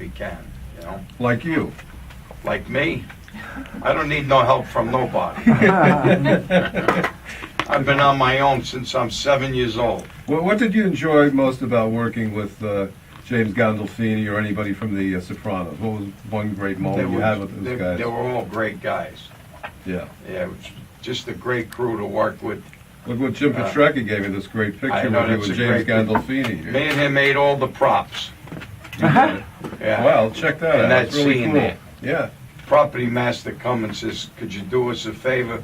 he can, you know? Like you. Like me, I don't need no help from nobody. I've been on my own since I'm 7 years old. Well, what did you enjoy most about working with James Gandolfini or anybody from the Sopranos? What was one great moment you had with those guys? They were all great guys. Yeah. Yeah, it was just a great crew to work with. Look what Jim Petrecca gave me this great I picture know, of you that's with a James great Gandolfini. Me and him made all the props. Yeah. Well, check that out. And that It's really scene cool. there. Yeah. Property master comes and says, could you do us a favor?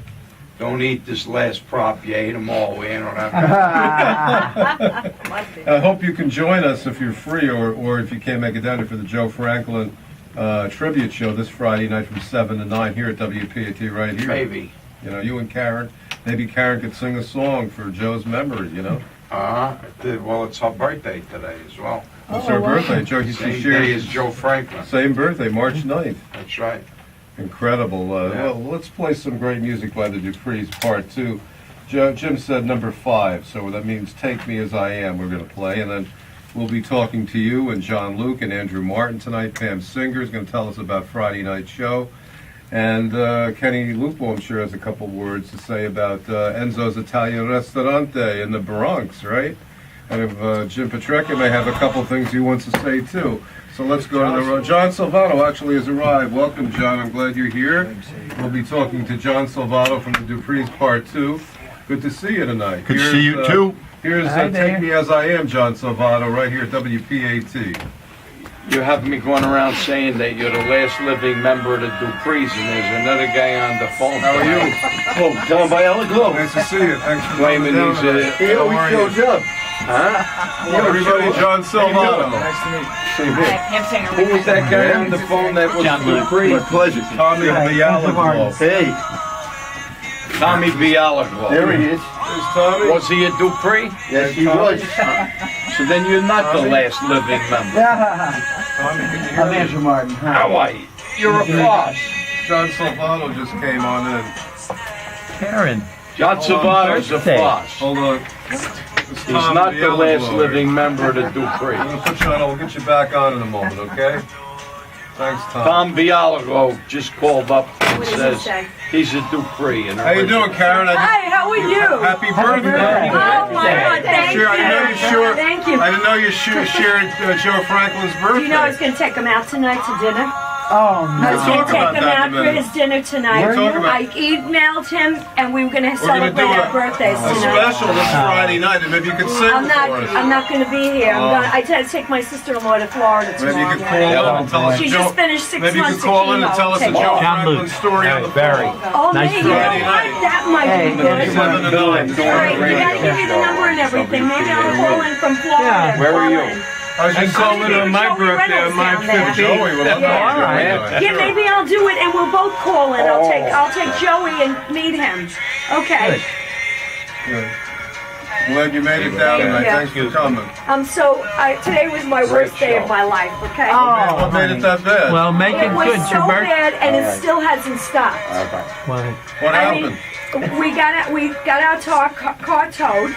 Don't eat this last prop. You ate them all. We ain't on that. I hope you can join us if you're free, or if you can't make it down here for the Joe Franklin tribute show this Friday night from 7 to 9 here at WPAT right here. Maybe. You know, you and Karen. Maybe Karen could sing a song for Joe's memory, you know? Well, it's her birthday today as well. It's her birthday. Joe, Same day as Joe Franklin. Same birthday, March 9th. That's right. Incredible. Well, let's play some great music by the Duprees, Part 2. Jim said number 5, so that means Take Me As I Am we're going to play, and then we'll be talking to you and John Luke and Andrew Martin tonight. Pam Singer is going to tell us about Friday night show. And Kenny Lupo, I'm sure, has a couple words to say about Enzo's Italian Ristorante in the Bronx, right? And if Jim Petrecca may have a couple things he wants to say, too. So let's go to the road. John Salvato actually has arrived. Welcome, John. I'm glad you're here. We'll be talking to John Salvato from the Duprees Part 2. Good to see you tonight. Good to see you, too. Here's Take Me As I Am, John Salvato, right here at WPAT. You have me going around saying that you're the last living member of the Duprees, and there's another guy on the phone. How are you? Oh, John Biella, Nice to see you. Thanks for Claiming coming he's down. he always shows up. Huh? Everybody, John Salvato. Who was that guy on the phone that was Duprees? My pleasure. Tommy Bialaglo. Hey, Tommy Bialaglo. there he is. There's Tommy. Was he a Dupree? Yes, he was. So then you're not the last living member. Tommy, can you hear I'm me? Andrew Martin. How are you? You're a boss. John Salvato just came on in. Karen. John Savato's a boss. Hold on. He's not the last living member of the Duprees. I'm going to put you on. We'll get you back on in a moment, okay? Thanks, Tom. Tom Bialaglo just called up and says he's a Dupree. How you doing, Karen? Hi, how are you? Happy birthday. Oh my God, thank Sure, I know you sure. Thank you. I didn't know you shared Joe Franklin's birthday. You know I was going to take him out tonight to dinner. Oh, I was We'll going to talk about take him that out in a for minute. his dinner tonight. We'll talk about I emailed him, and we were going to We're gonna celebrate do our birthdays a tonight. special this Friday night, and maybe you could sing I'm for us. not going to be here. I had to take my sister-in-law to Florida Maybe you tomorrow could call in and tell us She Joe. just finished 6 Maybe you months could call in and of tell us a chemo. Joe Okay. Franklin story on the phone. Oh, Nice maybe. You know Friday what? night. That might be good. 7 to 9. All right, you got to give me the number and everything. Maybe I'll call in from Florida. Where are you? I was just calling on my birthday on March 15th. Joey, we'll love to have you. Right. Yeah, maybe I'll do it, and we'll both call in. I'll take Joey and meet him. Okay. Good. Glad you made it down tonight. Yeah. Thanks for coming. Today was my worst day of my life. Okay. What made it that bad? well, make it It was good, so your birthday. bad, and it still hasn't stopped. What I happened? mean, we got our car towed.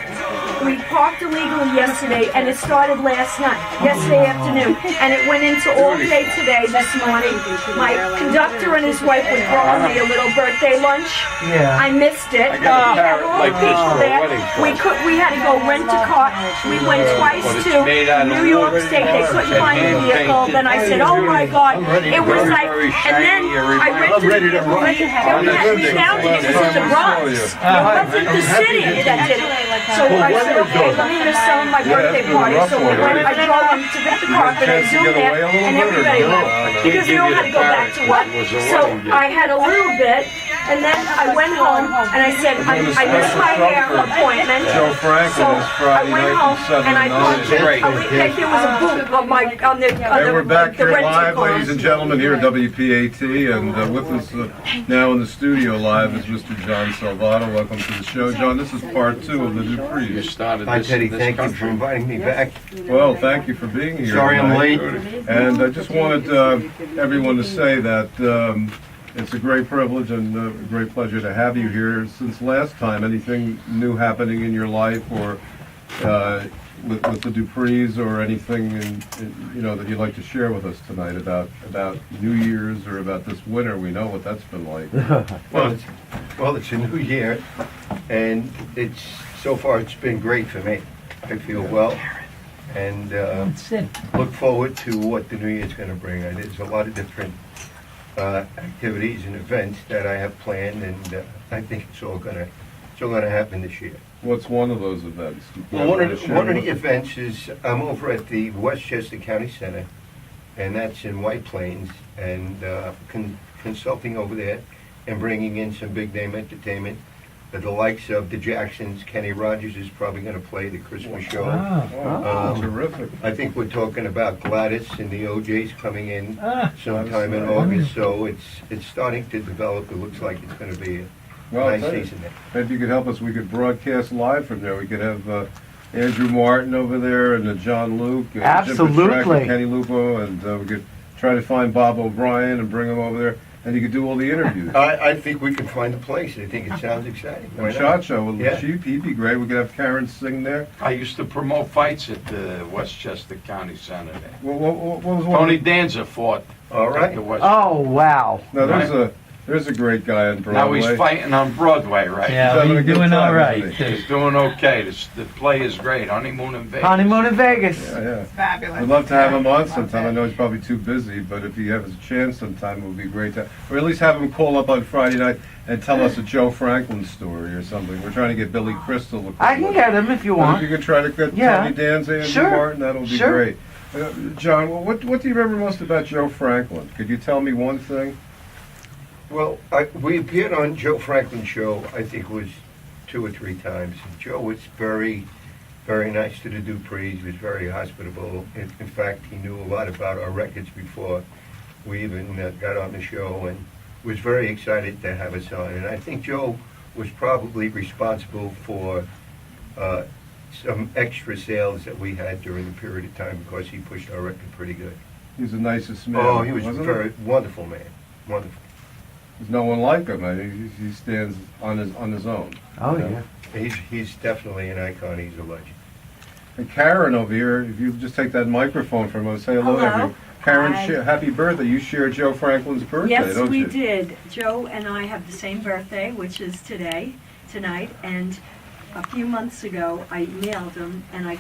We parked illegally yesterday, and it started yesterday afternoon, and it went into all day today, this morning. My conductor and his wife were throwing me a little birthday lunch. Yeah. I missed it. We got a had parrot all like the this people for a there. wedding present. We had to go rent a car. We went twice But it's to made out of New York wood State. They couldn't and find the vehicle. hand-painted. Then I said, "Oh my God!" It was Very, like, very and then shiny. I went to ready to run. we found it. It was in the Bronx. It wasn't the city that did it. So I said, "Okay, let me just tell him my birthday party." So we went. I drove him to get the car, but I zoomed there, and everybody left because we don't have to go back to work. So I had a little bit. And then I went home and I said, I missed my hair appointment. Joe Franklin So is I Friday went night home from 7 and I to thought 9. that there was a boot on Hey, we're back the here rental live, car. ladies and gentlemen, here at WPAT, and with us now in the studio live is Mr. John Salvato. Welcome to the show. John, this is part 2 of the You Duprees. started Hi, this Teddy. in this Thank you for country. inviting me back. Well, thank you for being here. Sorry I'm tonight. late. And I just wanted everyone to say that it's a great privilege and a great pleasure to have you here. Since last time, anything new happening in your life or with the Duprees or anything that you'd like to share with us tonight about New Year's or about this winter? We know what that's been like. Well, it's a new year, and so far it's been great for me. I feel well, and look forward to what the new year's going to bring. There's a lot of different activities and events that I have planned, and I think it's all going to happen this year. What's one of those events? Well, one of the events is I'm over at the Westchester County Center, and that's in White Plains, and consulting over there and bringing in some big name entertainment. The likes of the Jacksons. Kenny Rogers is probably going to play the Christmas show. Terrific. I think we're talking about Gladys and the OJs coming in sometime in August, so it's starting to develop. It looks like it's going to be a nice season there. Maybe you could help us. We could broadcast live from there. We could have Andrew Martin over there and John Luke, and Absolutely. Jim Petrecca, Kenny Lupo, and we could try to find Bob O'Brien and bring him over there, and you could do all the interviews. I think we can find a place. I think it sounds exciting. And Chacho, well, Yeah. he'd be great. We could have Karen sing there. I used to promote fights at the Westchester County Center there. What was one? Tony Danza fought All right. at the West. Oh, wow. No, there's a great guy on Now Broadway. he's fighting on Broadway right Yeah, having a he's good doing time, all right. isn't now. He's doing okay. The play is great. Honeymoon in Vegas. Honeymoon in Vegas. Yeah. Fabulous. We'd love to have him on sometime. I know he's probably too busy, but if he has a chance sometime, it would be great to, or at least have him call up on Friday night and tell us a Joe Franklin story or something. We're trying to get Billy Crystal to call I can us. get him if you But if want. you could try to get Yeah. Tony Danza and Sure. Martin, that'll be Sure. great. John, what do you remember most about Joe Franklin? Could you tell me one thing? Well, we appeared on Joe Franklin's show, I think it was 2 or 3 times. And Joe was very, very nice to the Duprees. He was very hospitable. In fact, he knew a lot about our records before we even got on the show, and was very excited to have us on. And I think Joe was probably responsible for some extra sales that we had during the period of time, because he pushed our record pretty good. He's the nicest man. Oh, he was a wasn't very wonderful man. Wonderful. There's no one like him. I mean, he stands on his own. Oh, Yeah. yeah. He's definitely an icon. He's a legend. And Karen over here, if you just take that microphone from us, say hello. Hello. Everyone. Karen, Hi. happy birthday. You share Joe Franklin's birthday, Yes, don't we you? did. Joe and I have the same birthday, which is tonight, and a few months ago, I emailed him and I